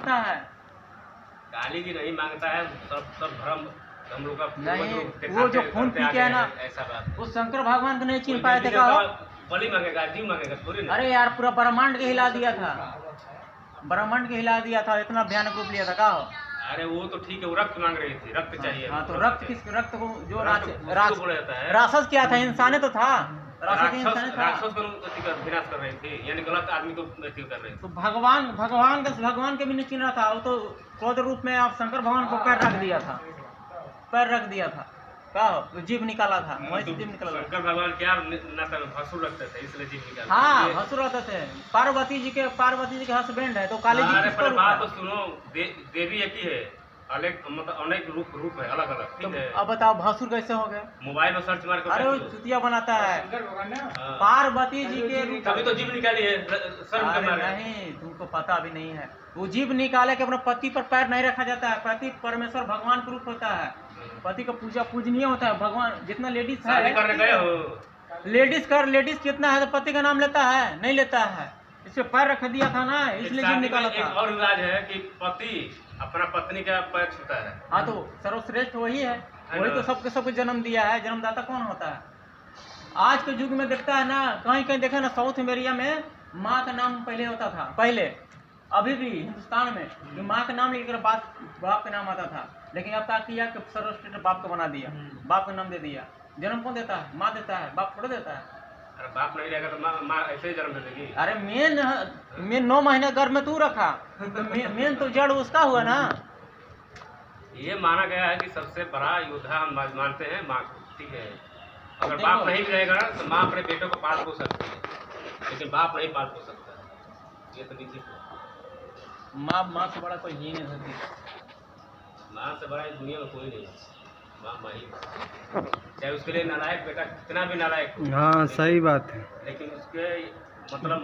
मांगता है? काली जी नहीं मांगता है, सब सब धर्म हम लोग का नहीं, वो जो खून पी के है ना, ऐसा बात। वो शंकर भगवान को नहीं छीन पाए थे का? बलि मांगेगा, जीव मांगेगा थोड़ी ना। अरे यार, पूरा ब्रह्मांड के हिला दिया था, ब्रह्मांड के हिला दिया था, इतना भयानक रूप लिया था का? अरे वो तो ठीक है, वो रक्त मांग रही थी, रक्त चाहिए। हाँ, तो रक्त किस रक्त को जो बोला जाता है, राक्षस क्या था? इंसाने तो था, राक्षस को विनाश कर रहे थे, यानी गलत आदमी को कर रहे थे। तो भगवान के भी नहीं छीन रहा था, वो तो क्रोध रूप में आप शंकर भगवान को पैर रख दिया था, पैर रख दिया था का? जीव निकाला था, वहीं से जीव निकाला। शंकर भगवान क्या भसुर लगते थे, इसलिए जीव निकाला। हाँ, भसुर रहते थे। पार्वती जी के हस्बैंड है, तो काली जी किसको रूप बात है? तो सुनो, देवी एक ही है, मतलब अनेक रूप है, अलग अलग, ठीक है। अब बताओ भसुर कैसे हो गए? मोबाइल में सर्च मार कर। अरे वो चुतिया बनाता है, पार्वती जी के रूप। तभी तो जीव निकाली है, नहीं, तुमको पता भी नहीं है। वो जीव निकाले के अपने पति पर पैर नहीं रखा जाता है, पति परमेश्वर भगवान का रूप होता है, पति का पूजा पूजनीय होता है। भगवान जितना लेडीज है, लेडीज कितना है तो पति का नाम लेता है? नहीं लेता है, इसे पैर रख दिया था ना, इसलिए जीव निकाला था। एक और रिवाज है कि पति अपना पत्नी का पैर छूता है। हाँ, तो सर्वश्रेष्ठ वही है, वही तो सबको जन्म दिया है। जन्मदाता कौन होता है? आज के युग में देखता है ना, कहीं कहीं देखा ना, साउथ अमेरिका में माँ का नाम पहले होता था, पहले अभी भी हिंदुस्तान में माँ का नाम लेकर बाप का नाम आता था, लेकिन अब क्या किया कि सर्वश्रेष्ठ बाप को बना दिया, बाप का नाम दे दिया। जन्म कौन देता है? माँ देता है, बाप थोड़ा देता है। अरे बाप नहीं रहेगा तो माँ ऐसे ही जन्म दे देगी। अरे मेन 9 महीने गर्भ में तू रखा, तो मेन तो जड़ उसका हुआ ना। ये माना गया है कि सबसे बड़ा योद्धा हम मानते हैं माँ को, ठीक है। अगर बाप नहीं भी रहेगा तो माँ अपने बेटों को पाल पोस सकती है, लेकिन बाप नहीं पाल पोस सकता, ये तो निश्चित है। माँ से बड़ा कोई ही नहीं सकती। माँ से बड़ा इस दुनिया में कोई नहीं है, माँ ही, चाहे उसके लिए नालायक बेटा कितना भी नालायक हो। हाँ, सही बात है, लेकिन उसके मतलब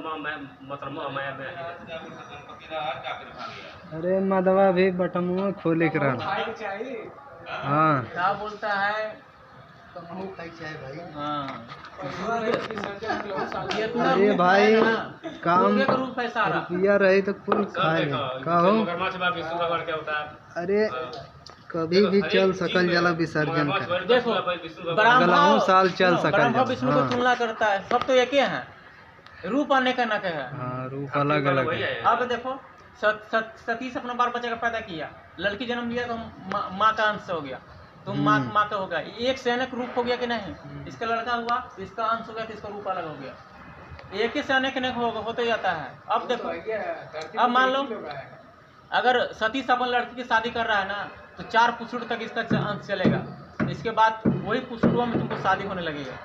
माया में। अरे मदवा भी बटमुआ खोले के रहा। हाँ, क्या बोलता है? अरे भाई काम रूप है सारा, रुपया रहे तो कुल खाएगा कहो। क्या होता है? अरे कभी भी चल सकल जला विसर्जन कर, देखो गलाऊं साल चल सकल जला। विष्णु को तुलना करता है, सब तो एक ही है, रूप अनेक का है। हाँ, रूप अलग अलग है। अब देखो सती से अपना बाल बच्चा का पैदा किया, लड़की जन्म लिया तो माँ का अंश हो गया, तो माँ का हो गया, एक से अनेक रूप हो गया कि नहीं? इसका लड़का हुआ तो इसका अंश हो गया, तो इसका रूप अलग हो गया, एक ही से अनेक होते जाता है। अब देखो, अब मान लो अगर सती से अपन लड़की की शादी कर रहा है ना, तो 4 पुरुष तक इसका अंश चलेगा, इसके बाद वही पुरुषों में तुमको शादी होने लगेगा।